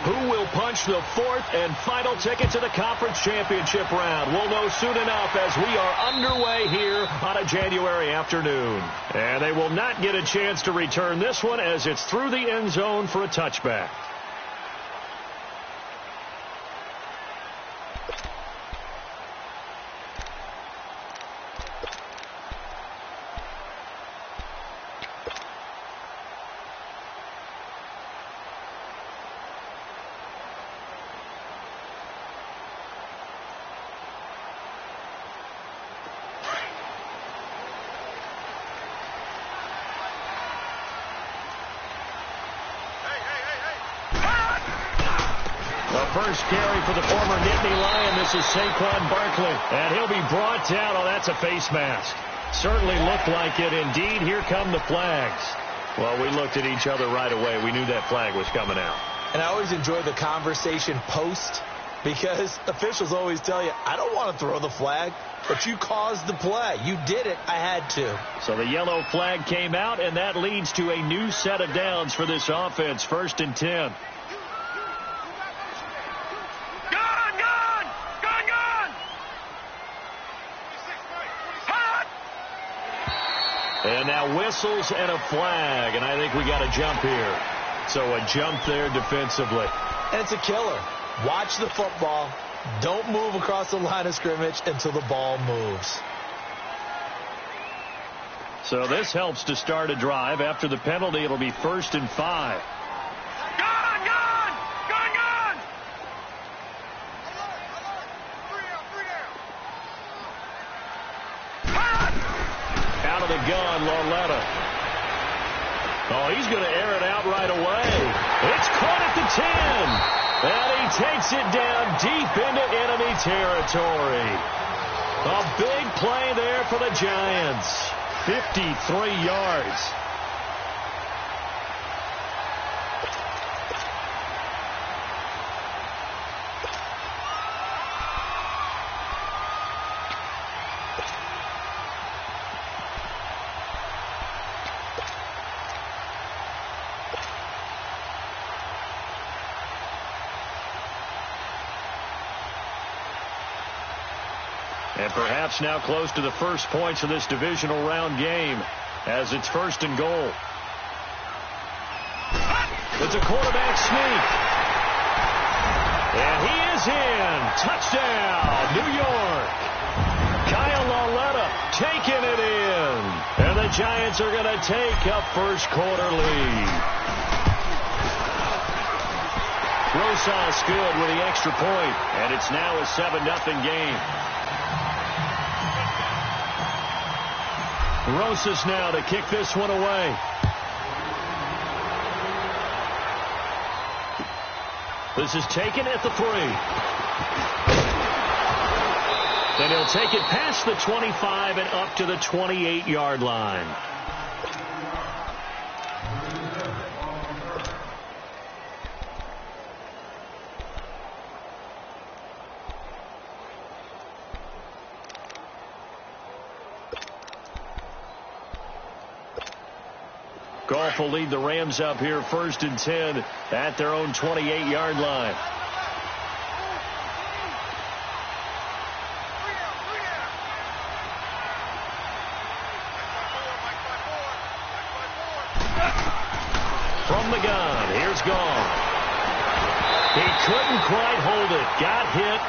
Who will punch the fourth and final ticket to the conference championship round? We'll know soon enough as we are underway here on a January afternoon. And they will not get a chance to return this one as it's through the end zone for a touchback. First carry for the former Nittany Lion. This is Saquon Barkley. And he'll be brought down. Oh, that's a face mask. Certainly looked like it. Indeed, here come the flags. Well, we looked at each other right away. We knew that flag was coming out. And I always enjoy the conversation post because officials always tell you, I don't want to throw the flag, but you caused the play. You did it. I had to. So the yellow flag came out, and that leads to a new set of downs for this offense. 1st and 10. And now whistles and a flag, and I think we got a jump here. So a jump there defensively. And it's a killer. Watch the football. Don't move across the line of scrimmage until the ball moves. So this helps to start a drive. After the penalty, it'll be 1st and 5. The gun, Lauletta. Oh, he's going to air it out right away. It's caught at the 10. And he takes it down deep into enemy territory. A big play there for the Giants. 53 yards. And perhaps now close to the first points of this divisional round game as it's 1st and goal. It's a quarterback sneak. And he is in. Touchdown, New York. Kyle Lauletta taking it in. And the Giants are going to take a first quarter lead. Rosas good with the extra point. And it's now a 7-0 game. Rosas now to kick this one away. This is taken at the 3. And he'll take it past the 25 and up to the 28-yard line. Goff will lead the Rams up here 1st and 10 at their own 28-yard line. From the gun, here's Goff. He couldn't quite hold it. Got hit.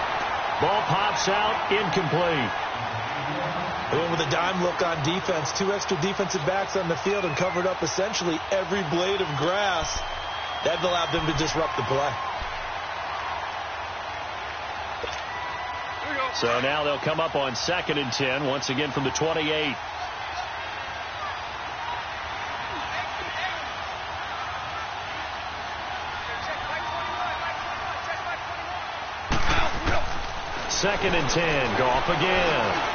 Ball pops out, incomplete. They went with a dime look on defense. 2 extra defensive backs on the field and covered up essentially every blade of grass. That allowed them to disrupt the play. So now they'll come up on 2nd and 10, once again from the 28. Second and 10, Goff again.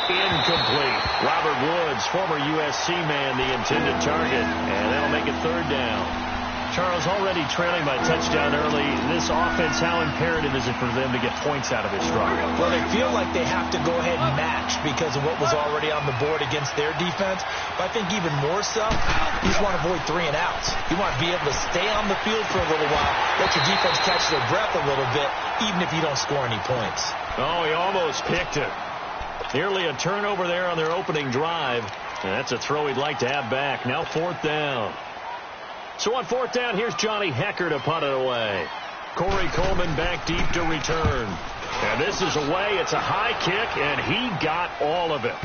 Incomplete. Robert Woods, former USC man, the intended target. And that'll make it 3rd down. Charles, already trailing by touchdown early. This offense, how imperative is it for them to get points out of this drive? Well, they feel like they have to go ahead and match because of what was already on the board against their defense. But I think even more so, you just want to avoid 3 and outs. You want to be able to stay on the field for a little while, let your defense catch their breath a little bit, even if you don't score any points. Oh, he almost picked it. Nearly a turnover there on their opening drive. And that's a throw he'd like to have back. Now 4th down. So on 4th down, here's Johnny Hecker to punt it away. Corey Coleman back deep to return. And this is away. It's a high kick, and he got all of it.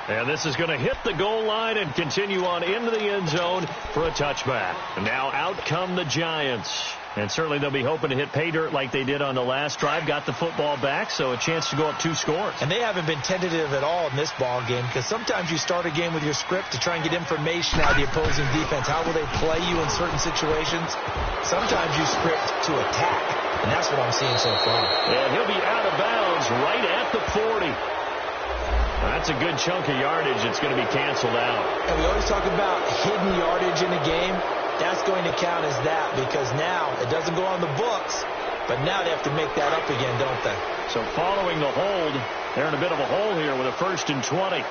And this is going to hit the goal line and continue on into the end zone for a touchback. And now out come the Giants. And certainly they'll be hoping to hit pay dirt like they did on the last drive. Got the football back, so a chance to go up 2 scores. And they haven't been tentative at all in this ball game because sometimes you start a game with your script to try and get information out of the opposing defense. How will they play you in certain situations? Sometimes you script to attack, and that's what I'm seeing so far. And he'll be out of bounds right at the 40. That's a good chunk of yardage. It's going to be canceled out. And we always talk about hidden yardage in a game. That's going to count as that because now it doesn't go on the books, but now they have to make that up again, don't they? So following the hold, they're in a bit of a hole here with a 1st and 20.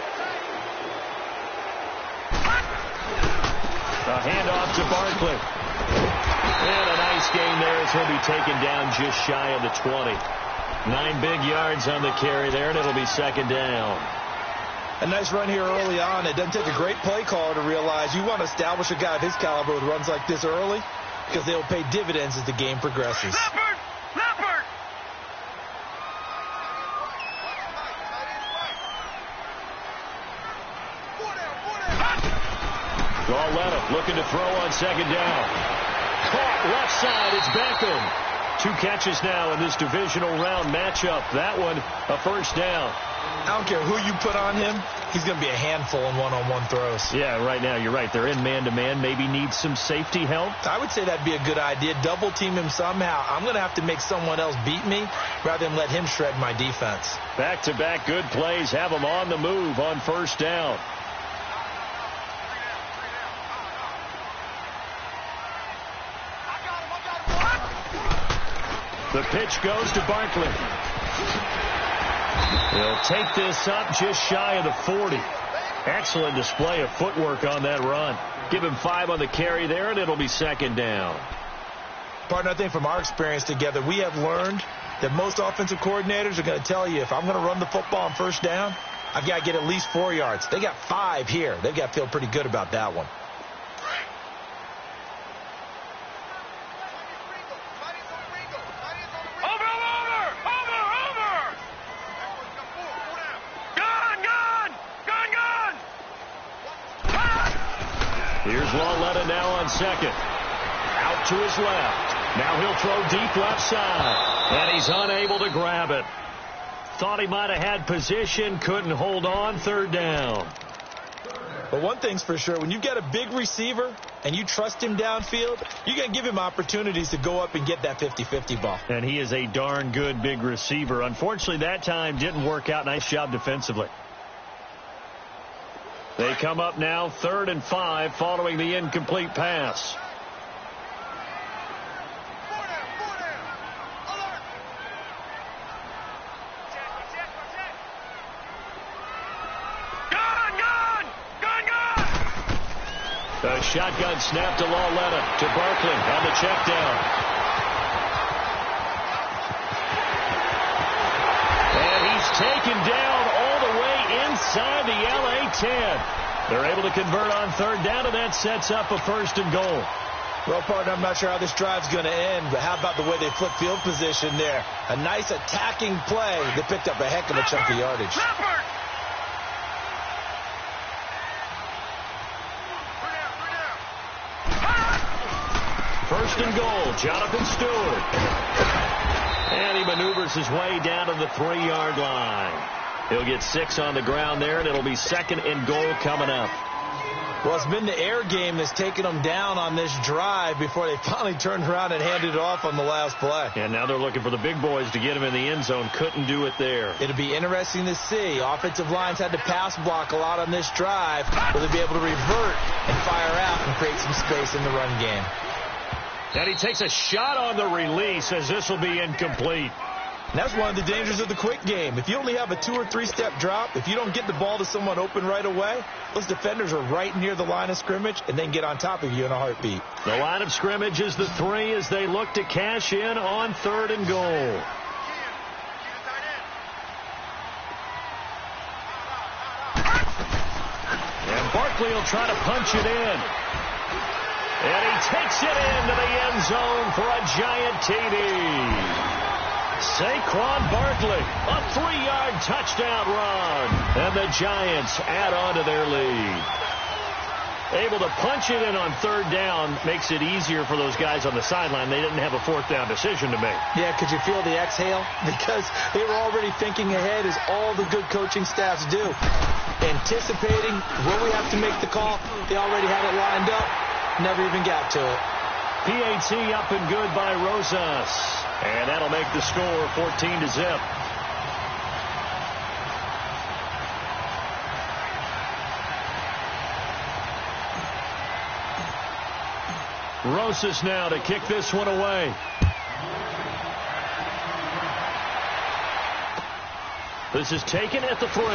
A handoff to Barkley. And a nice gain there as he'll be taken down just shy of the 20. 9 big yards on the carry there, and it'll be 2nd down. A nice run here early on. It doesn't take a great play caller to realize you want to establish a guy of his caliber with runs like this early because they will pay dividends as the game progresses. Leopard! Lauletta looking to throw on 2nd down. Caught left side. It's Beckham. 2 catches now in this divisional round matchup. That one, a 1st down. I don't care who you put on him. He's going to be a handful in one-on-one throws. Yeah, right now, you're right. They're in man-to-man. Maybe need some safety help. I would say that'd be a good idea. Double team him somehow. I'm going to have to make someone else beat me rather than let him shred my defense. Back-to-back good plays. Have him on the move on 1st down. The pitch goes to Barkley. He'll take this up just shy of the 40. Excellent display of footwork on that run. Give him 5 on the carry there, and it'll be 2nd down. Partner, I think from our experience together, we have learned that most offensive coordinators are going to tell you, if I'm going to run the football on 1st down, I've got to get at least 4 yards. They got 5 here. They've got to feel pretty good about that one. Here's Lauletta now on 2nd. Out to his left. Now he'll throw deep left side. And he's unable to grab it. Thought he might have had position. Couldn't hold on. 3rd down. But one thing's for sure. When you've got a big receiver and you trust him downfield, you're going to give him opportunities to go up and get that 50-50 ball. And he is a darn good big receiver. Unfortunately, that time didn't work out. Nice job defensively. They come up now 3rd and 5 following the incomplete pass. A shotgun snap to Lauletta to Barkley on the check down. And he's taken down all the way inside the LA 10. They're able to convert on 3rd down, and that sets up a 1st and goal. Well, partner, I'm not sure how this drive's going to end, but how about the way they flip field position there? A nice attacking play that picked up a heck of a chunk of yardage. First and goal, Jonathan Stewart. And he maneuvers his way down to the 3-yard line. He'll get 6 on the ground there, and it'll be 2nd and goal coming up. Well, it's been the air game that's taken them down on this drive before they finally turned around and handed it off on the last play. And now they're looking for the big boys to get him in the end zone. Couldn't do it there. It'll be interesting to see. Offensive lines had to pass block a lot on this drive. Will they be able to revert and fire out can create some space in the run game. And he takes a shot on the release as this will be incomplete. And that's one of the dangers of the quick game. If you only have a 2- or 3-step drop, if you don't get the ball to someone open right away, those defenders are right near the line of scrimmage and then get on top of you in a heartbeat. The line of scrimmage is the 3 as they look to cash in on 3rd and goal. And Barkley will try to punch it in. And he takes it into the end zone for a giant TD. Saquon Barkley, a 3-yard touchdown run. And the Giants add on to their lead. Able to punch it in on 3rd down makes it easier for those guys on the sideline. They didn't have a 4th down decision to make. Yeah, could you feel the exhale? Because they were already thinking ahead, as all the good coaching staffs do. Anticipating where we have to make the call. They already had it lined up. Never even got to it. PAT up and good by Rosas. And that'll make the score 14-0. Rosas now to kick this one away. This is taken at the 3.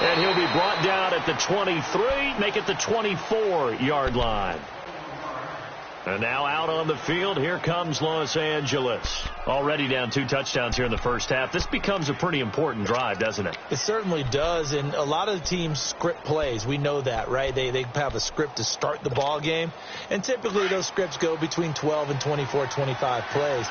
And he'll be brought down at the 23, make it the 24-yard line. And now out on the field, here comes Los Angeles. Already down 2 touchdowns here in the first half. This becomes a pretty important drive, doesn't it? It certainly does, and a lot of the teams script plays. We know that, right? They have a script to start the ball game, and typically those scripts go between 12 and 24, 25 plays.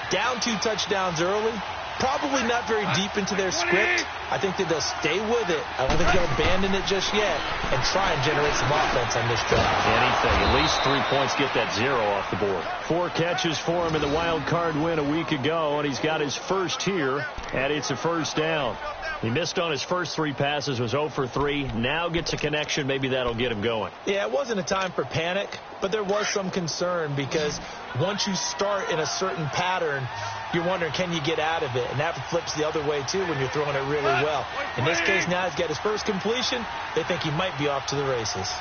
Down 2 touchdowns early, probably not very deep into their script. I think that they'll stay with it. I don't think they'll abandon it just yet and try and generate some offense on this drive. Anything. At least 3 points, get that 0 off the board. 4 catches for him in the wild card win a week ago, and he's got his first here, and it's a 1st down. He missed on his first 3 passes, was 0 for 3. Now gets a connection. Maybe that'll get him going. Yeah, it wasn't a time for panic, but there was some concern because once you start in a certain pattern, you're wondering, can you get out of it? And that flips the other way, too, when you're throwing it really well. In this case, now he's got his first completion. They think he might be off to the races.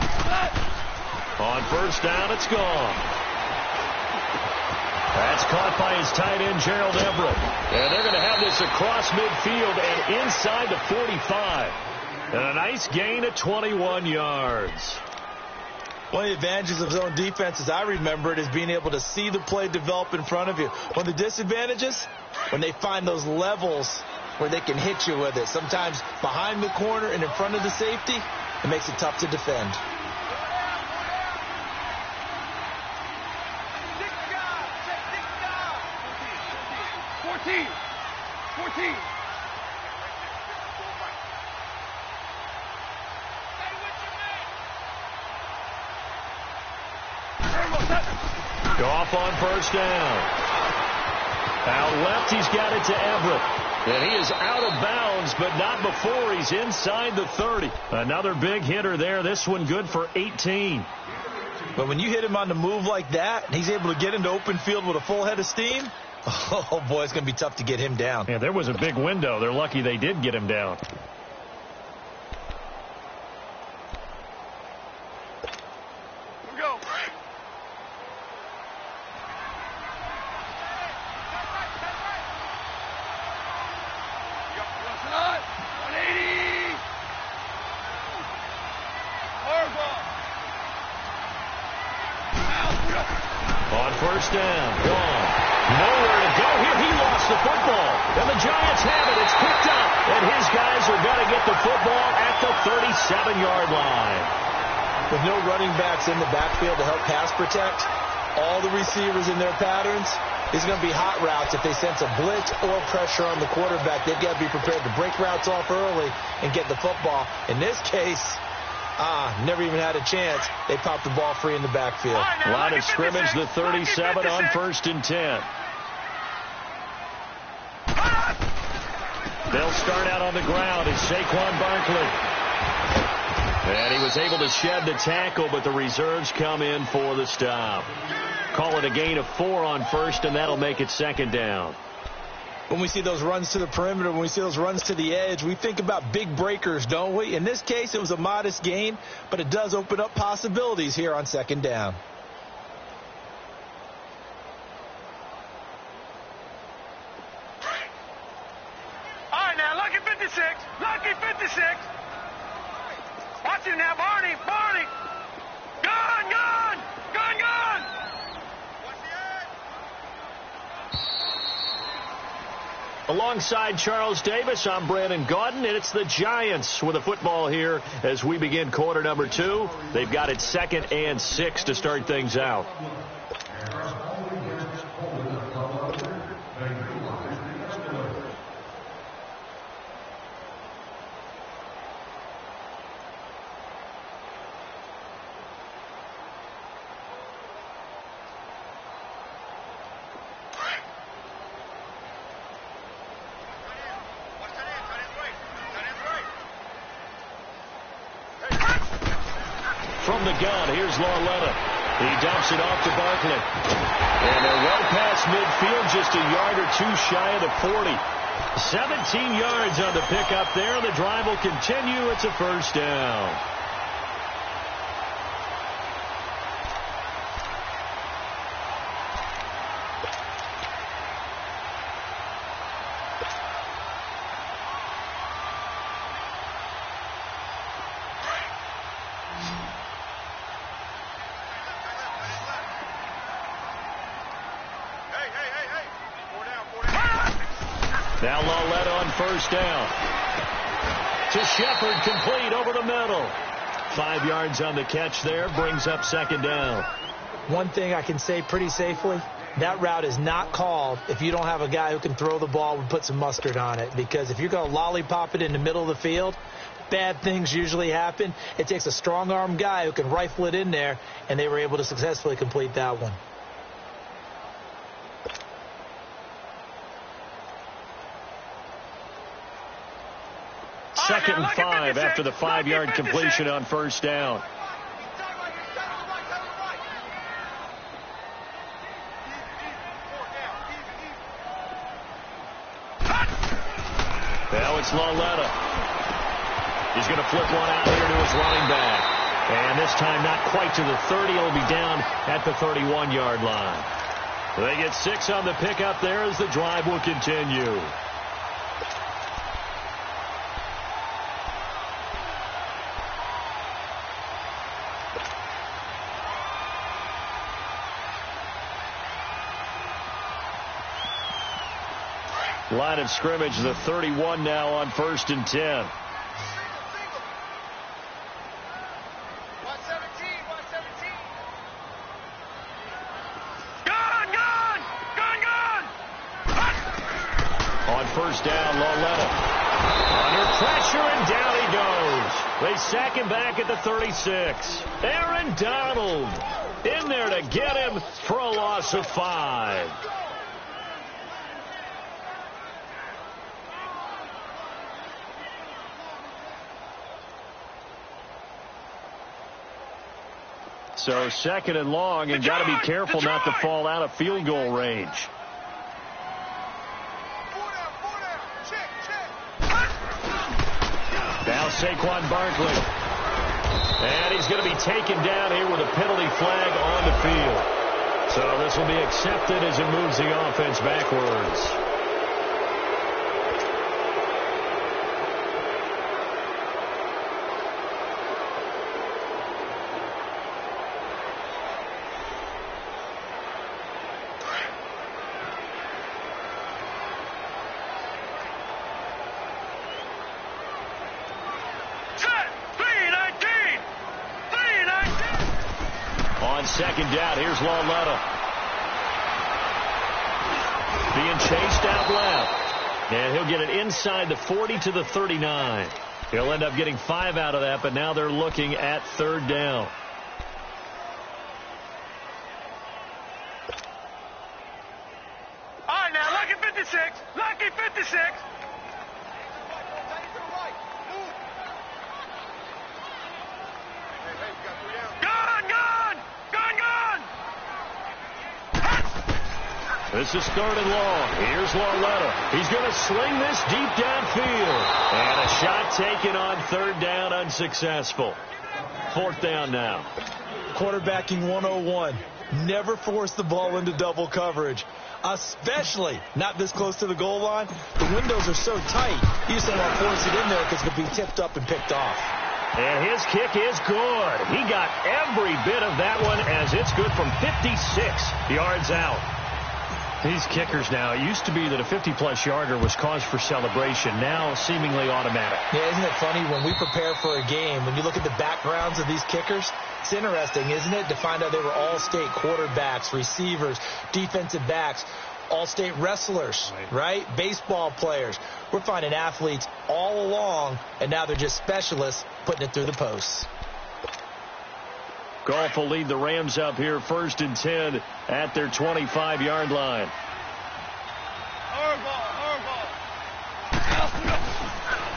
On 1st down, it's gone. That's caught by his tight end, Gerald Everett. And they're going to have this across midfield and inside the 45. And a nice gain of 21 yards. One of the advantages of zone defense, as I remember it, is being able to see the play develop in front of you. One of the disadvantages, when they find those levels where they can hit you with it. Sometimes behind the corner and in front of the safety, it makes it tough to defend. Goff on 1st down. Out left, he's got it to Everett. And he is out of bounds, but not before he's inside the 30. Another big hitter there. This one good for 18. But when you hit him on the move like that, and he's able to get into open field with a full head of steam, oh, boy, it's going to be tough to get him down. Yeah, there was a big window. They're lucky they did get him down. On 1st down, gone. Nowhere to go here. He lost the football. And the Giants have it. It's picked up. And his guys are going to get the football at the 37-yard line. With no running backs in the backfield to help pass protect, all the receivers in their patterns, these are going to be hot routes. If they sense a blitz or pressure on the quarterback, they've got to be prepared to break routes off early and get the football. In this case, never even had a chance. They popped the ball free in the backfield. Line of scrimmage, the 37 on 1st and 10. They'll start out on the ground as Saquon Barkley. And he was able to shed the tackle, but the reserves come in for the stop. Call it a gain of 4 on 1st, and that'll make it 2nd down. When we see those runs to the perimeter, when we see those runs to the edge, we think about big breakers, don't we? In this case, it was a modest gain, but it does open up possibilities here on second down. All right, now, lucky 56. Lucky 56. Watch him now, Barney. Barney. Gun, gun. Gun, gun. Alongside Charles Davis, I'm Brandon Gaudin, and it's the Giants with a football here as we begin quarter number 2. They've got it 2nd and 6 to start things out. From the gun, here's Lauletta. He dumps it off to Barkley. And they're well past midfield, just a yard or two shy of the 40. 17 yards on the pickup there. The drive will continue. It's a first down. Now Lauletta on first down. To Shepard, complete over the middle. 5 yards on the catch there, brings up second down. One thing I can say pretty safely, that route is not called if you don't have a guy who can throw the ball and put some mustard on it. Because if you're going to lollipop it in the middle of the field, bad things usually happen. It takes a strong-arm guy who can rifle it in there, and they were able to successfully complete that one. Second and 5 after the 5-yard completion on first down. Now it's Lauletta. He's going to flip one out here to his running back. And this time not quite to the 30. He'll be down at the 31-yard line. They get 6 on the pickup there as the drive will continue. Line of scrimmage, the 31 now on 1st and 10. 117, 117. Gun, gun, gun, gun. On first down, Lauletta. Under pressure, and down he goes. They sack him back at the 36. Aaron Donald in there to get him for a loss of 5. So second and long, and got to be careful not to fall out of field goal range. Now Saquon Barkley. And he's going to be taken down here with a penalty flag on the field. So this will be accepted as it moves the offense backwards. Second down, here's Lauletta. Being chased out left. And he'll get it inside the 40 to the 39. He'll end up getting 5 out of that, but now they're looking at third down. All right, now, lucky 56. Lucky 56. Gun, gun! Gun, gun! This is 3rd and long. Here's Lauletta. He's going to sling this deep downfield. And a shot taken on 3rd down, unsuccessful. 4th down now. Quarterbacking 101. Never force the ball into double coverage, especially not this close to the goal line. The windows are so tight, you just don't want to force it in there because it could be tipped up and picked off. And his kick is good. He got every bit of that one as it's good from 56 yards out. These kickers now, it used to be that a 50-plus yarder was cause for celebration. Now seemingly automatic. Yeah, isn't it funny when we prepare for a game, when you look at the backgrounds of these kickers, it's interesting, isn't it, to find out they were all-state quarterbacks, receivers, defensive backs, all-state wrestlers, right? Baseball players. We're finding athletes all along, and now they're just specialists putting it through the posts. Goff will lead the Rams up here 1st and 10 at their 25-yard line.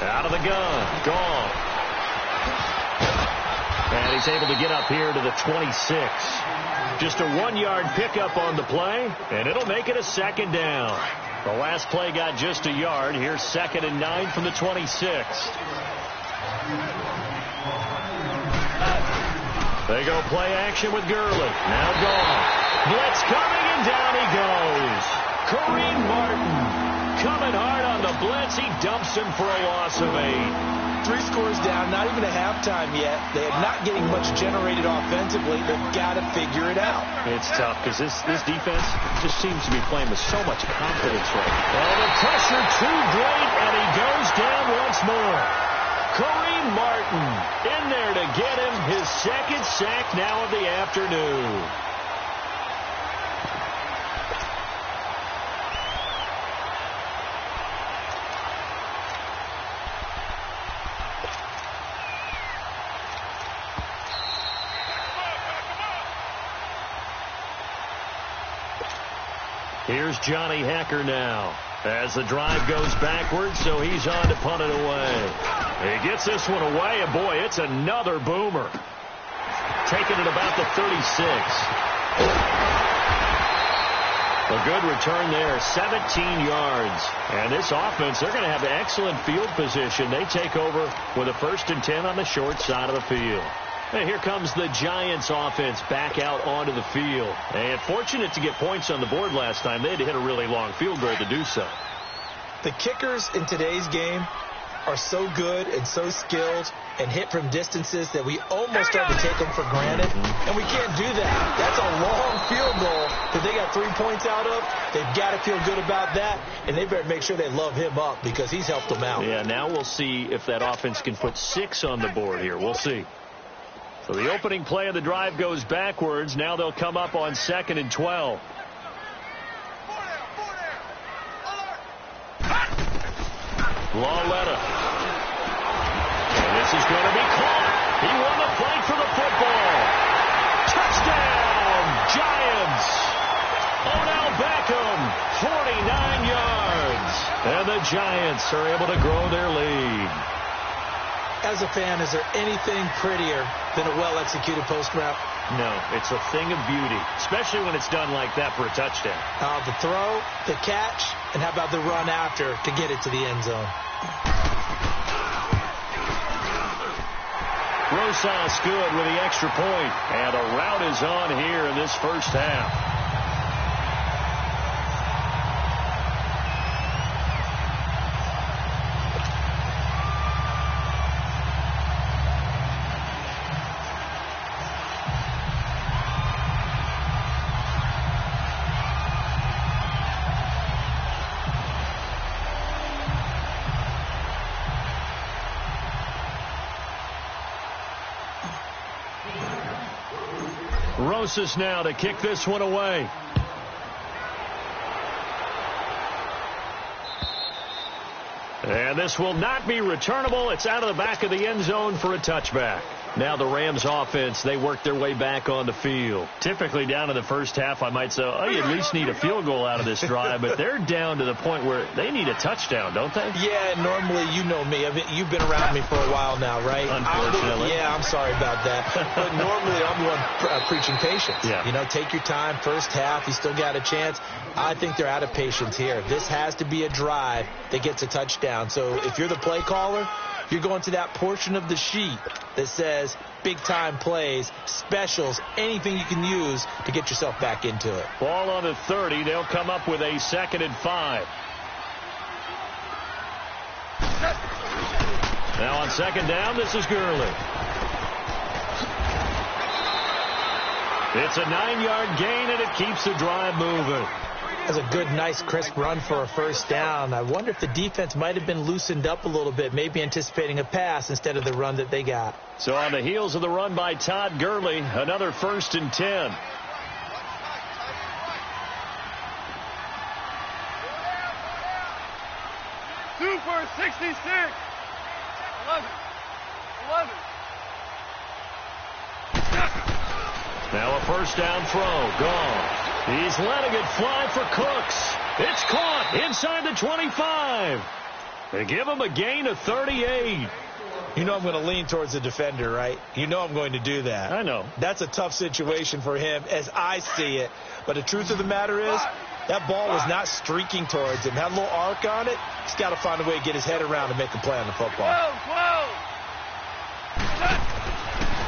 Out of the gun. Goff. And he's able to get up here to the 26. Just a 1-yard pickup on the play, and it'll make it a 2nd down. The last play got just a yard. Here's 2nd and 9 from the 26. They go play action with Gurley. Now Goff. Blitz coming, and down he goes. Kareem Martin coming hard on the blitz. He dumps him for a loss of 8. 3 scores down, not even a halftime yet. They are not getting much generated offensively. They've got to figure it out. It's tough because this defense just seems to be playing with so much confidence right now. Well, the pressure too great, and he goes down once more. Kareem Martin in there to get him his 2nd sack now of the afternoon. Here's Johnny Hacker now as the drive goes backwards, so he's on to punt it away. He gets this one away, and boy, it's another boomer. Taking it about the 36. A good return there, 17 yards. And this offense, they're going to have excellent field position. They take over with a 1st and 10 on the short side of the field. And here comes the Giants offense back out onto the field. And fortunate to get points on the board last time. They had to hit a really long field goal to do so. The kickers in today's game are so good and so skilled and hit from distances that we almost start to take them for granted. And we can't do that. That's a long field goal that they got 3 points out of. They've got to feel good about that, and they better make sure they love him up because he's helped them out. Yeah, now we'll see if that offense can put 6 on the board here. We'll see. So the opening play of the drive goes backwards. Now they'll come up on 2nd and 12. Lauletta. And this is going to be caught. He won the fight for the football. Touchdown, Giants. Odell Beckham, 49 yards. And the Giants are able to grow their lead. As a fan, is there anything prettier than a well-executed post route? No, it's a thing of beauty, especially when it's done like that for a touchdown. The throw, the catch, and how about the run after to get it to the end zone? Rosas good with the extra point, and a rout is on here in this first half. Rosas now to kick this one away. And this will not be returnable. It's out of the back of the end zone for a touchback. Now the Rams offense, they work their way back on the field. Typically down in the first half, I might say, oh, you at least need a field goal out of this drive, but they're down to the point where they need a touchdown, don't they? Yeah, normally, you know me. You've been around me for a while now, right? Unfortunately. I'm sorry about that. But normally I'm the one preaching patience. Yeah. You know, take your time. First half, you still got a chance. I think they're out of patience here. This has to be a drive that gets a touchdown. So if you're the play caller, you're going to that portion of the sheet that says big-time plays, specials, anything you can use to get yourself back into it. Ball on the 30. They'll come up with a 2nd and 5. Now on 2nd down, this is Gurley. It's a 9-yard gain, and it keeps the drive moving. That's a good, nice, crisp run for a first down. I wonder if the defense might have been loosened up a little bit, maybe anticipating a pass instead of the run that they got. So on the heels of the run by Todd Gurley, another 1st and 10. Super 66. 11. Now a first down throw. Gone. He's letting it fly for Cooks. It's caught inside the 25. They give him a gain of 38. You know I'm going to lean towards the defender, right? You know I'm going to do that. I know. That's a tough situation for him as I see it. But the truth of the matter is, that ball was not streaking towards him. Had a little arc on it. He's got to find a way to get his head around and make a play on the football.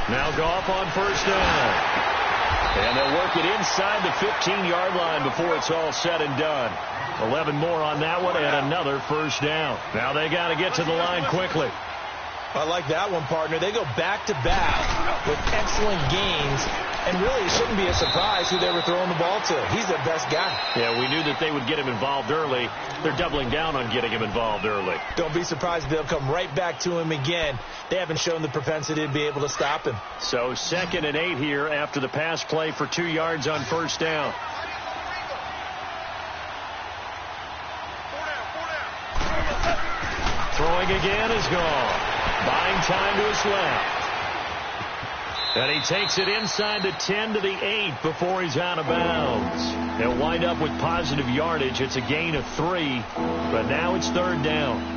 Now Goff on first down. And they'll work it inside the 15-yard line before it's all said and done. 11 more on that one and another first down. Now they got to get to the line quickly. I like that one, partner. They go back-to-back with excellent gains, and really it shouldn't be a surprise who they were throwing the ball to. He's their best guy. Yeah, we knew that they would get him involved early. They're doubling down on getting him involved early. Don't be surprised if they'll come right back to him again. They haven't shown the propensity to be able to stop him. So 2nd and 8 here after the pass play for 2 yards on first down. Throwing again is gone. Buying time to his left. And he takes it inside the 10 to the 8 before he's out of bounds. They'll wind up with positive yardage. It's a gain of 3, but now it's 3rd down.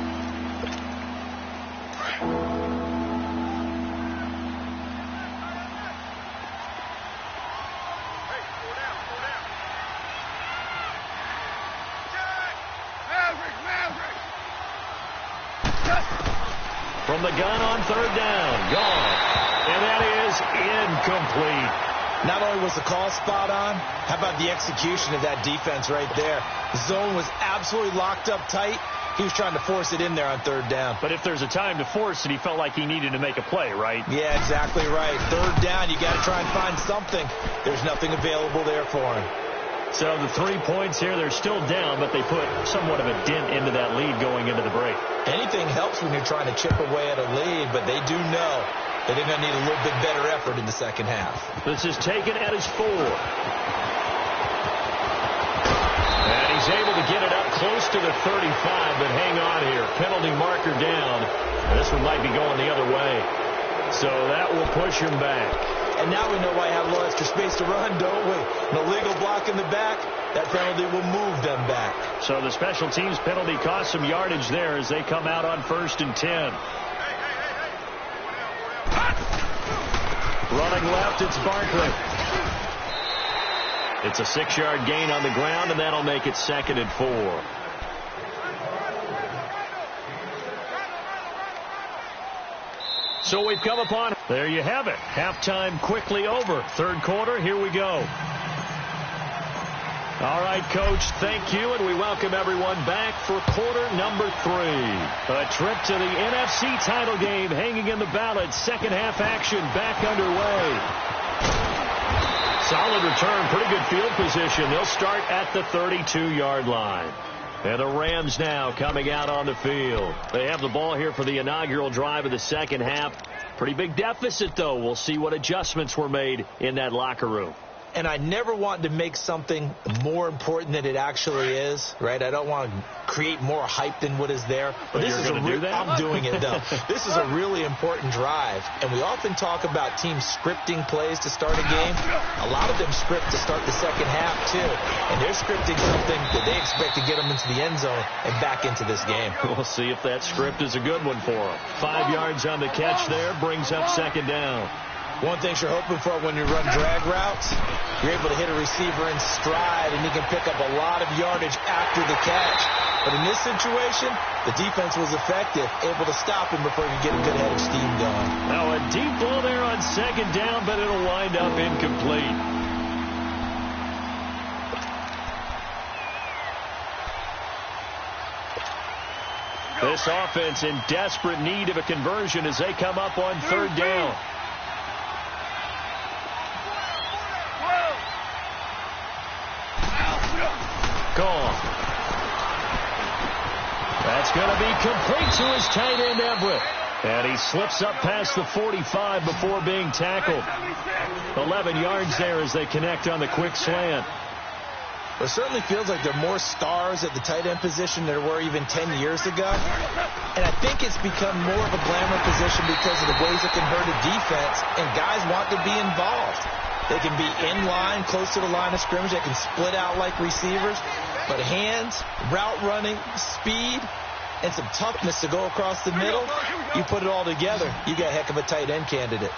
From the gun on 3rd down. Gone. And that is incomplete. Not only was the call spot on, how about the execution of that defense right there? The zone was absolutely locked up tight. He was trying to force it in there on 3rd down. But if there's a time to force it, he felt like he needed to make a play, right? Yeah, exactly right. 3rd down, you got to try and find something. There's nothing available there for him. So the 3 points here, they're still down, but they put somewhat of a dent into that lead going into the break. Anything helps when you're trying to chip away at a lead, but they do know that they're going to need a little bit better effort in the second half. This is taken at his 4. And he's able to get it up close to the 35, but hang on here. Penalty marker down. This one might be going the other way. So that will push him back. And now we know why I have a little extra space to run, don't we? An illegal block in the back, that penalty will move them back. So the special teams penalty cost some yardage there as they come out on 1st and 10. Running left, it's Barkley. It's a 6-yard gain on the ground, and that'll make it 2nd and 4. So we've come upon, there you have it. Halftime quickly over. 3rd quarter, here we go. All right, Coach, thank you, and we welcome everyone back for quarter number 3. A trip to the NFC title game hanging in the balance. Second half action back underway. Solid return, pretty good field position. They'll start at the 32-yard line. And the Rams now coming out on the field. They have the ball here for the inaugural drive of the second half. Pretty big deficit, though. We'll see what adjustments were made in that locker room. And I never want to make something more important than it actually is, right? I don't want to create more hype than what is there. But this is I'm doing it, though. This is a really important drive. And we often talk about teams scripting plays to start a game. A lot of them script to start the second half, too. And they're scripting something that they expect to get them into the end zone and back into this game. We'll see if that script is a good one for them. 5 yards on the catch there, brings up second down. One thing you're hoping for when you run drag routes, you're able to hit a receiver in stride, and he can pick up a lot of yardage after the catch. But in this situation, the defense was effective, able to stop him before he could get a good head of steam going. Now a deep ball there on second down, but it'll wind up incomplete. This offense in desperate need of a conversion as they come up on third down. Gone. That's going to be complete to his tight end, Everett. And he slips up past the 45 before being tackled. 11 yards there as they connect on the quick slant. It certainly feels like there are more stars at the tight end position than there were even 10 years ago. And I think it's become more of a glamour position because of the ways it can hurt a defense, and guys want to be involved. They can be in line, close to the line of scrimmage. They can split out like receivers. But hands, route running, speed, and some toughness to go across the middle, you put it all together, you got a heck of a tight end candidate.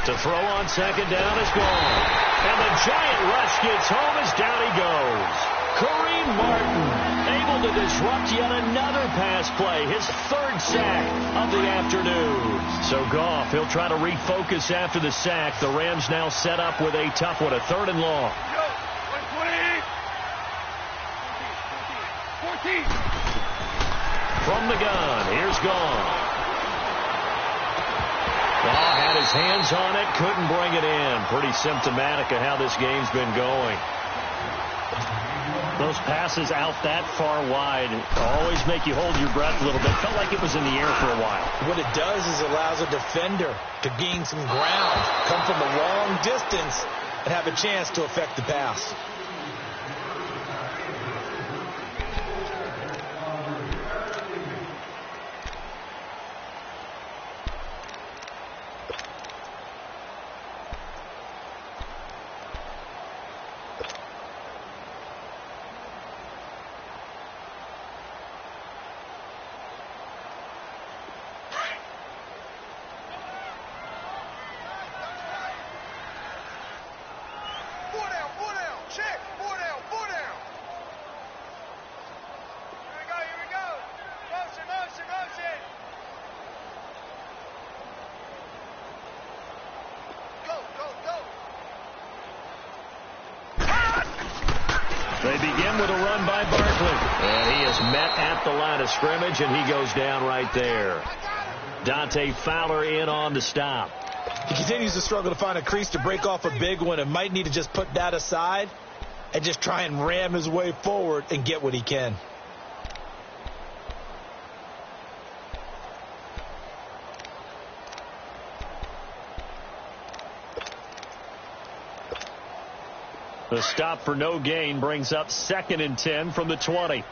To throw on second down is gone. And the giant rush gets home as down he goes. Kareem Martin able to disrupt yet another pass play, his third sack of the afternoon. So Goff, he'll try to refocus after the sack. The Rams now set up with a tough one, a third and long. From the gun, here's Goff. Oh, had his hands on it, couldn't bring it in. Pretty symptomatic of how this game's been going. Those passes out that far wide always make you hold your breath a little bit. Felt like it was in the air for a while. What it does is it allows a defender to gain some ground, come from a long distance, and have a chance to affect the pass. They begin with a run by Barkley. And he is met at the line of scrimmage, and he goes down right there. Dante Fowler in on the stop. He continues to struggle to find a crease to break off a big one and might need to just put that aside and just try and ram his way forward and get what he can. The stop for no gain brings up 2nd and 10 from the 20.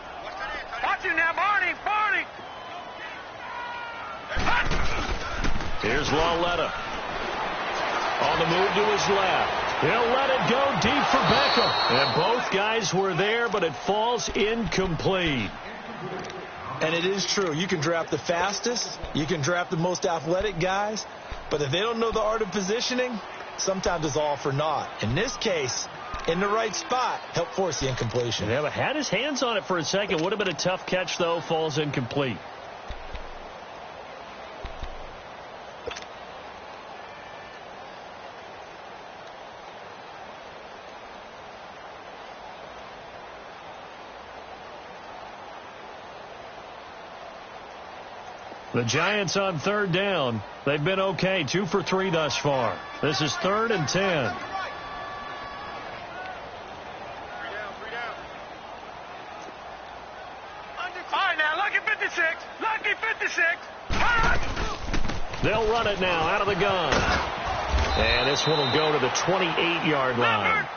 Watch him now, Barney! Barney! Here's Lawletta. On the move to his left. He'll let it go deep for Beckham. And both guys were there, but it falls incomplete. And it is true. You can draft the fastest. You can draft the most athletic guys. But if they don't know the art of positioning, sometimes it's all for naught. In this case, in the right spot, help force the incompletion. Yeah, but had his hands on it for a second. Would have been a tough catch, though. Falls incomplete. The Giants on third down. They've been okay. 2 for 3 thus far. This is 3rd and 10. All right, now, lucky 56. Lucky 56. They'll run it now out of the gun. And this one will go to the 28-yard line.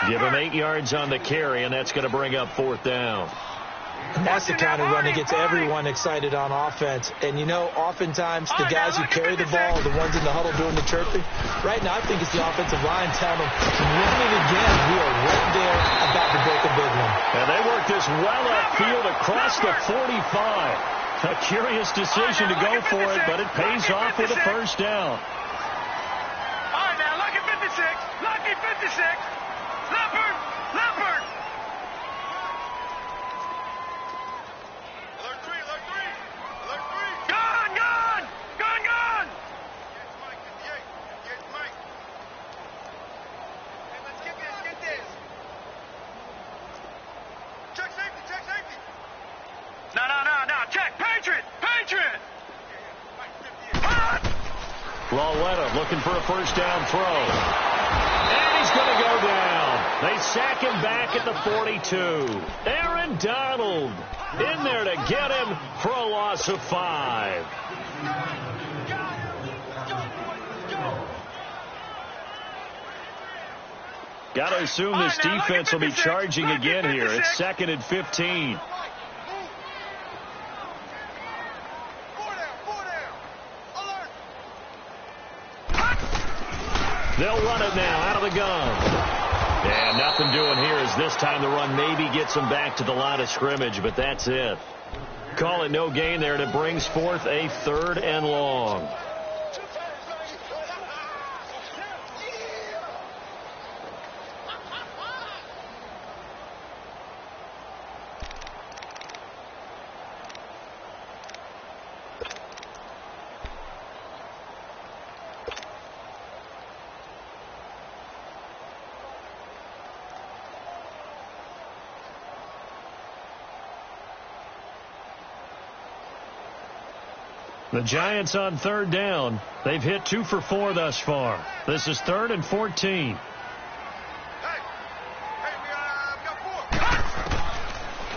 Give him 8 yards on the carry, and that's going to bring up 4th down. And that's the kind of run that gets everyone excited on offense. And, you know, oftentimes the guys who carry the ball are the ones in the huddle doing the chirping. Right now, I think it's the offensive line telling them, run it again. We are right there about to break a big one. And they work this well upfield across the 45. A curious decision to go for it, but it pays off with a first down. All right, now, lucky 56. Lucky 56. Leopard. Leopard. Lawetta looking for a first down throw. And he's going to go down. They sack him back at the 42. Aaron Donald in there to get him for a loss of 5. Got to assume this defense will be charging again here. It's 2nd and 15. They'll run it now out of the gun. And nothing doing here as this time the run maybe gets them back to the line of scrimmage, but that's it. Call it no gain there, and it brings forth a 3rd and long. The Giants on 3rd down. They've hit 2 for 4 thus far. This is 3rd and 14.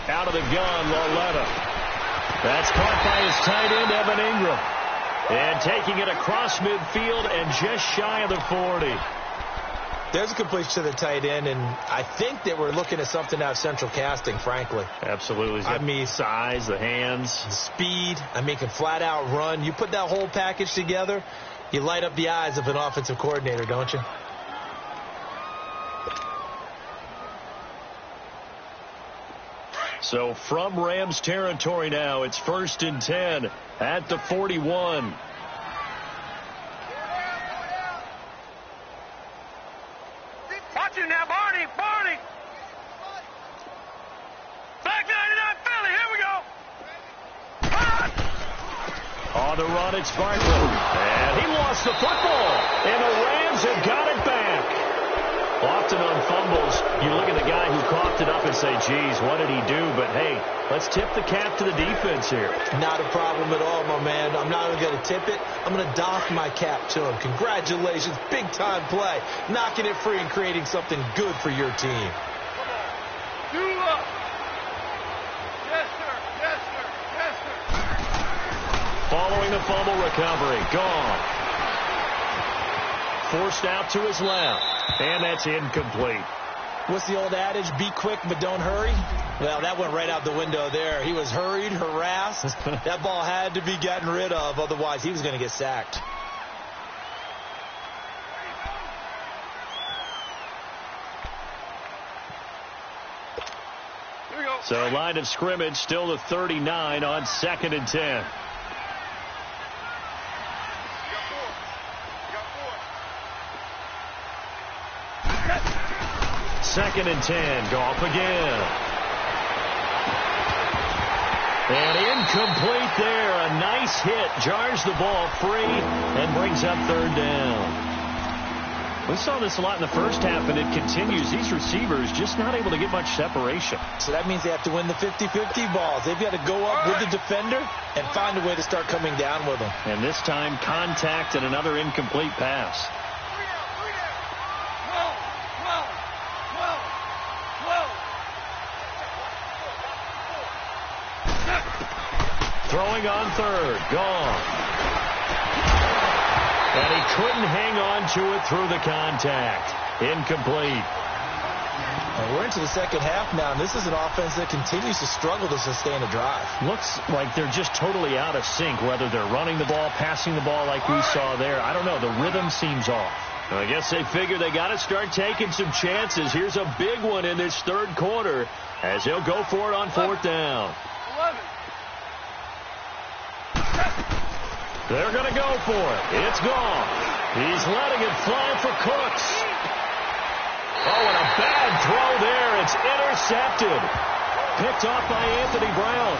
Out of the gun, Lawetta. That's caught by his tight end, Evan Ingram. And taking it across midfield and just shy of the 40. There's a completion to the tight end, and I think that we're looking at something out of central casting, frankly. Absolutely. I mean, size, the hands. The speed. I mean, can flat out run. You put that whole package together, you light up the eyes of an offensive coordinator, don't you? So from Rams territory now, it's 1st and 10 at the 41. Watch it now, Barney. Barney. Back 99 Philly. Here we go. On the run, it's Barkley. And he lost the football. And the Rams have got it back. Often on fumbles, you look at the guy who coughed it up and say, geez, what did he do? But, hey, let's tip the cap to the defense here. Not a problem at all, my man. I'm not even going to tip it. I'm going to doff my cap to him. Congratulations. Big-time play. Knocking it free and creating something good for your team. You up. Yes, sir. Yes, sir. Yes, sir. Following the fumble recovery. Gone. Forced out to his left. And that's incomplete. What's the old adage? Be quick, but don't hurry. Well, that went right out the window there. He was hurried, harassed. That ball had to be gotten rid of. Otherwise, he was going to get sacked. Here we go. So line of scrimmage still to 39 on 2nd and 10. 2nd and 10. Goff again. And incomplete there. A nice hit. Jars the ball free and brings up 3rd down. We saw this a lot in the first half, and it continues. These receivers just not able to get much separation. So that means they have to win the 50-50 balls. They've got to go up with the defender and find a way to start coming down with them. And this time, contact and another incomplete pass. Throwing on 3rd. Gone. And he couldn't hang on to it through the contact. Incomplete. And we're into the second half now, and this is an offense that continues to struggle to sustain a drive. Looks like they're just totally out of sync, whether they're running the ball, passing the ball like we saw there. I don't know. The rhythm seems off. I guess they figure they got to start taking some chances. Here's a big one in this third quarter as he'll go for it on fourth down. They're going to go for it. It's gone. He's letting it fly for Cooks. Oh, and a bad throw there. It's intercepted. Picked off by Anthony Brown.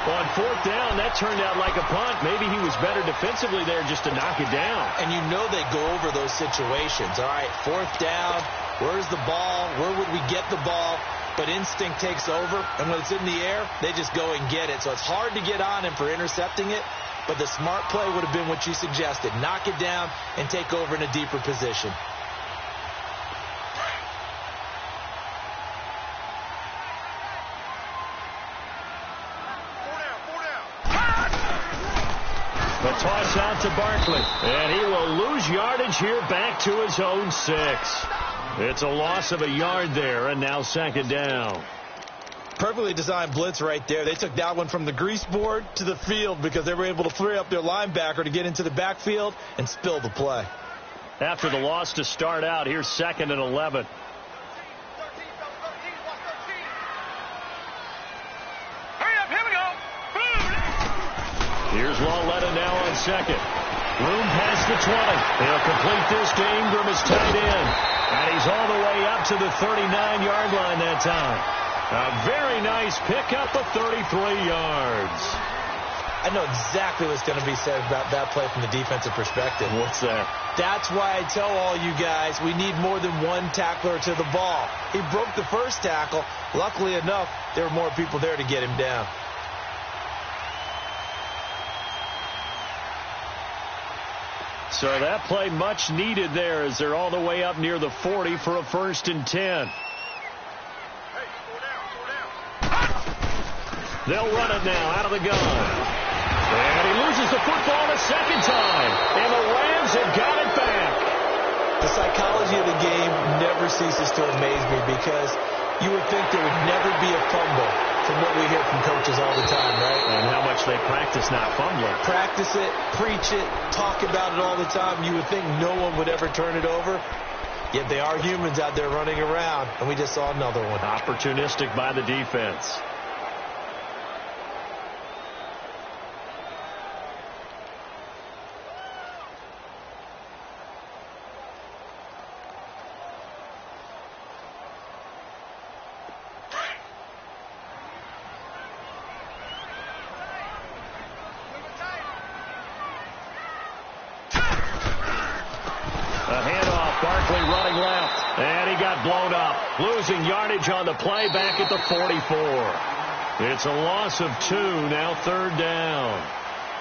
On fourth down, that turned out like a punt. Maybe he was better defensively there just to knock it down. And you know they go over those situations. All right, fourth down, where's the ball? Where would we get the ball? But instinct takes over, and when it's in the air, they just go and get it. So it's hard to get on him for intercepting it, but the smart play would have been what you suggested. Knock it down and take over in a deeper position. The toss out to Barkley, and he will lose yardage here back to his own 6. It's a loss of a yard there, and now second down. Perfectly designed blitz right there. They took that one from the grease board to the field because they were able to free up their linebacker to get into the backfield and spill the play. After the loss to start out, here's 2nd and 11. Here's Lawletta now on second. Room past the 20. He'll complete this to Ingram as tight end. And he's all the way up to the 39-yard line that time. A very nice pickup of 33 yards. I know exactly what's going to be said about that play from the defensive perspective. What's that? That's why I tell all you guys we need more than one tackler to the ball. He broke the first tackle. Luckily enough, there were more people there to get him down. So that play much needed there as they're all the way up near the 40 for a 1st and 10. They'll run it now out of the gun. And he loses the football a second time. And the Rams have got it back. The psychology of the game never ceases to amaze me because you would think there would never be a fumble from what we hear from coaches all the time, right? And how much they practice not fumbling. Practice it, preach it, talk about it all the time. You would think no one would ever turn it over. Yet they are humans out there running around, and we just saw another one. Opportunistic by the defense. Barkley running left, and he got blown up. Losing yardage on the play back at the 44. It's a loss of 2, now 3rd down.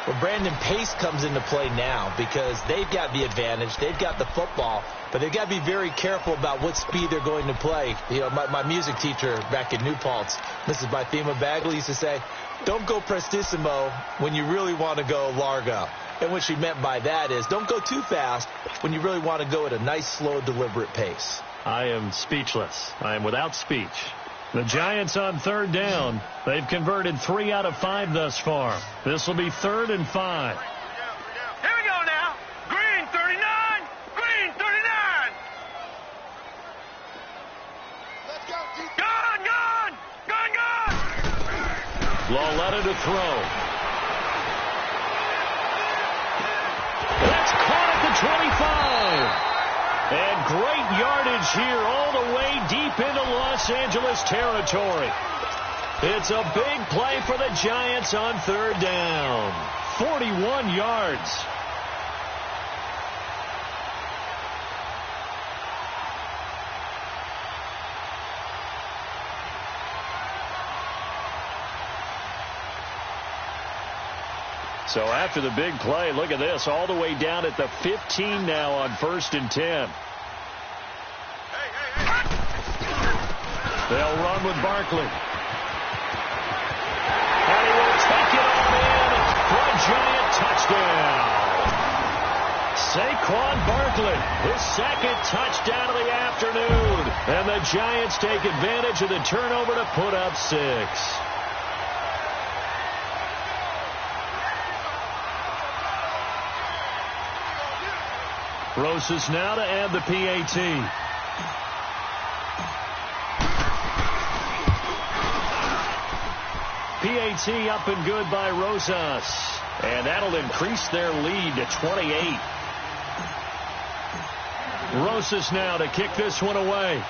Well, Brandon, pace comes into play now because they've got the advantage. They've got the football, but they've got to be very careful about what speed they're going to play. You know, my music teacher back in New Paltz, Mrs. Bythema Bagley, used to say, don't go prestissimo when you really want to go largo. And what she meant by that is don't go too fast when you really want to go at a nice, slow, deliberate pace. I am speechless. I am without speech. The Giants on 3rd down. They've converted 3 out of 5 thus far. This will be 3rd and 5. Here we go now. Green 39. Green 39. Let's go. Gun, gun. Gun, gun. Lawletta to throw. That's caught at the 25. And great yardage here all the way deep into Los Angeles territory. It's a big play for the Giants on 3rd down. 41 yards. So after the big play, look at this, all the way down at the 15 now on 1st and 10. They'll run with Barkley. And he will take it on in for a Giant touchdown. Saquon Barkley, his second touchdown of the afternoon. And the Giants take advantage of the turnover to put up 6. Rosas now to add the PAT. PAT up and good by Rosas. And that'll increase their lead to 28. Rosas now to kick this one away.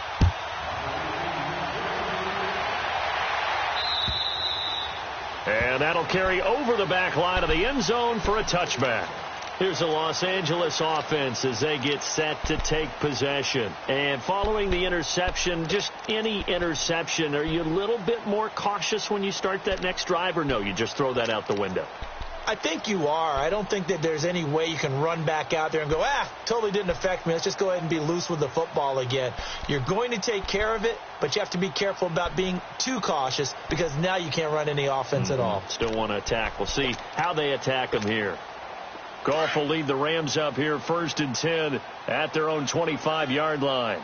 And that'll carry over the back line of the end zone for a touchback. Here's the Los Angeles offense as they get set to take possession. And following the interception, just any interception, are you a little bit more cautious when you start that next drive, or no, you just throw that out the window? I think you are. I don't think that there's any way you can run back out there and go, totally didn't affect me. Let's just go ahead and be loose with the football again. You're going to take care of it, but you have to be careful about being too cautious because now you can't run any offense at all. Still want to attack. We'll see how they attack them here. Goff will lead the Rams up here 1st and 10 at their own 25-yard line.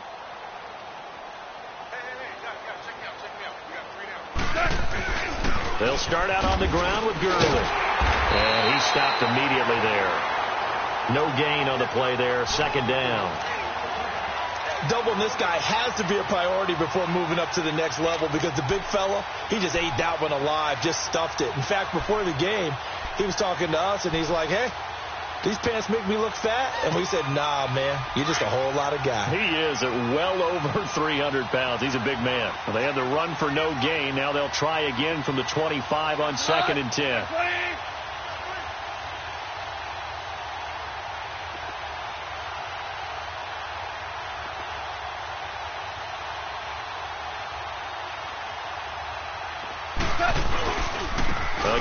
They'll start out on the ground with Gurley. And he stopped immediately there. No gain on the play there. 2nd down. Doubling this guy has to be a priority before moving up to the next level because the big fella, he just ate that one alive, just stuffed it. In fact, before the game, he was talking to us, and he's like, hey, these pants make me look fat? And we said, nah, man, you're just a whole lot of guy. He is at well over 300 pounds. He's a big man. Well, they had the run for no gain. Now they'll try again from the 25 on 2nd and 10.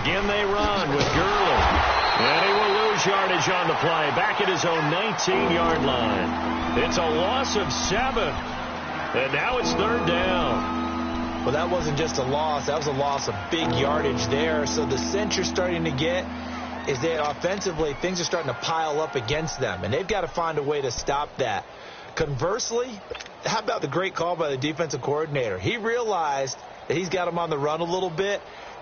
Again they run with Gurley. And he will lose yardage on the play. Back at his own 19-yard line. It's a loss of 7. And now it's 3rd down. Well, that wasn't just a loss. That was a loss of big yardage there. So the sense you're starting to get is that offensively things are starting to pile up against them. And they've got to find a way to stop that. Conversely, how about the great call by the defensive coordinator? He realized that he's got him on the run a little bit.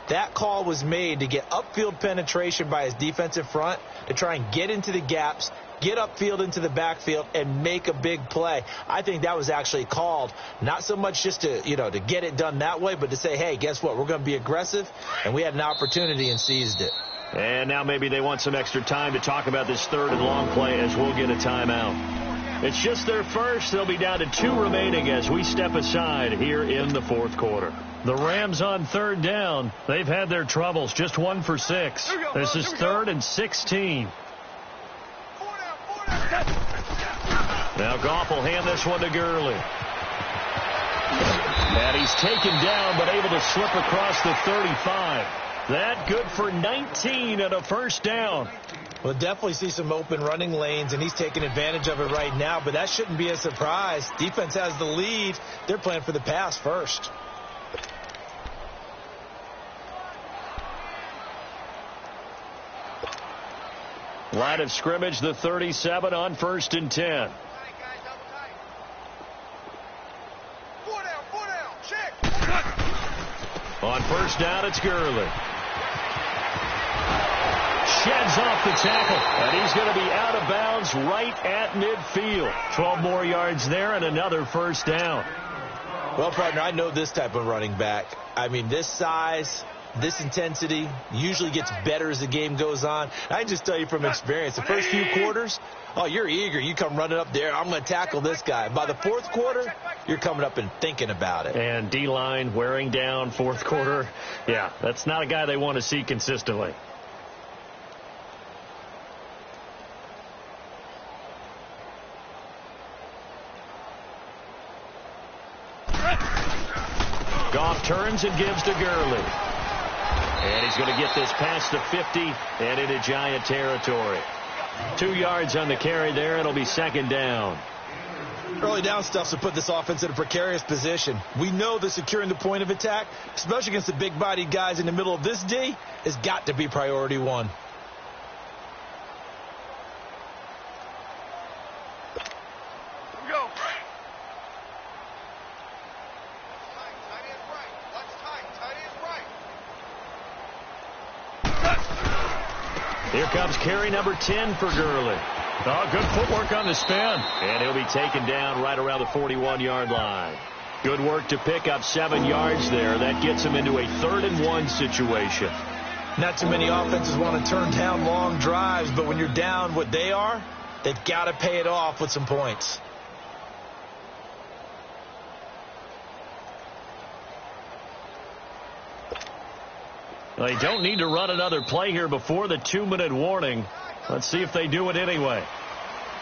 That call was made to get upfield penetration by his defensive front to try and get into the gaps, get upfield into the backfield, and make a big play. I think that was actually called not so much just to, to get it done that way, but to say, hey, guess what? We're going to be aggressive, and we had an opportunity and seized it. And now maybe they want some extra time to talk about this 3rd and long play as we'll get a timeout. It's just their first. They'll be down to 2 remaining as we step aside here in the 4th quarter. The Rams on 3rd down. They've had their troubles. Just 1 for 6. This is 3rd and 16. Now Goff will hand this one to Gurley. And he's taken down but able to slip across the 35. That good for 19 and a 1st down. We'll definitely see some open running lanes, and he's taking advantage of it right now, but that shouldn't be a surprise. Defense has the lead. They're playing for the pass first. Line of scrimmage, the 37 on 1st and 10. On 1st down, it's Gurley. Sheds off the tackle, and he's going to be out of bounds right at midfield. 12 more yards there and another 1st down. Well, partner, I know this type of running back. I mean, this size, this intensity usually gets better as the game goes on. I can just tell you from experience, the first few quarters, you're eager. You come running up there, I'm going to tackle this guy. By the 4th quarter, you're coming up and thinking about it. And D-line wearing down 4th quarter. Yeah, that's not a guy they want to see consistently. Goff turns and gives to Gurley. And he's going to get this past the 50 and into Giant territory. 2 yards on the carry there. It'll be 2nd down. Early down stuff to put this offense in a precarious position. We know that securing the point of attack, especially against the big-bodied guys in the middle of this D, has got to be priority 1. Here comes carry number 10 for Gurley. Oh, good footwork on the spin. And he'll be taken down right around the 41-yard line. Good work to pick up 7 yards there. That gets him into a 3rd-and-1 situation. Not too many offenses want to turn down long drives, but when you're down what they are, they've got to pay it off with some points. They don't need to run another play here before the 2-minute warning. Let's see if they do it anyway.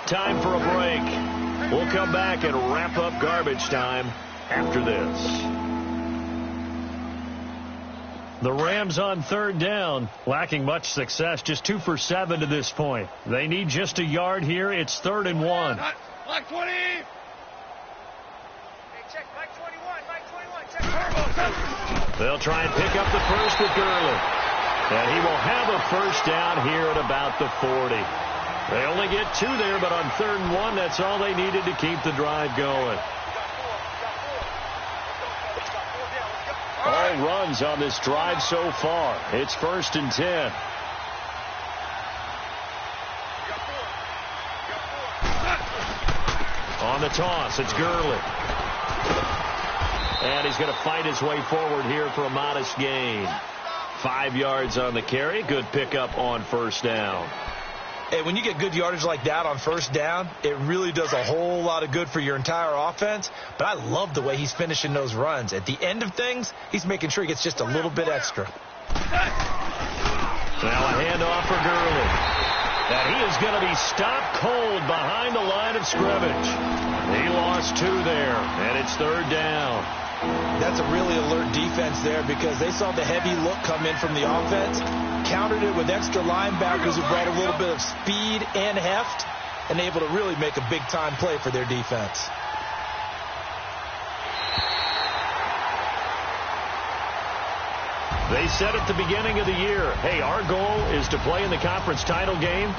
Time for a break. We'll come back and wrap up garbage time after this. The Rams on 3rd down, lacking much success, just 2 for 7 to this point. They need just a yard here. It's 3rd-and-1. Mike 20. Hey, check Mike 21. Mike 21. Check turbo. They'll try and pick up the first with Gurley. And he will have a first down here at about the 40. They only get 2 there, but on 3rd-and-1, that's all they needed to keep the drive going. All runs on this drive so far. It's 1st and 10. On the toss, it's Gurley. And he's going to fight his way forward here for a modest gain. 5 yards on the carry. Good pickup on 1st down. Hey, when you get good yardage like that on 1st down, it really does a whole lot of good for your entire offense. But I love the way he's finishing those runs. At the end of things, he's making sure he gets just a little bit extra. Now a handoff for Gurley. And he is going to be stopped cold behind the line of scrimmage. He lost 2 there, and it's 3rd down. That's a really alert defense there because they saw the heavy look come in from the offense, countered it with extra linebackers who brought a little bit of speed and heft, and able to really make a big-time play for their defense. They said at the beginning of the year, hey, our goal is to play in the conference title game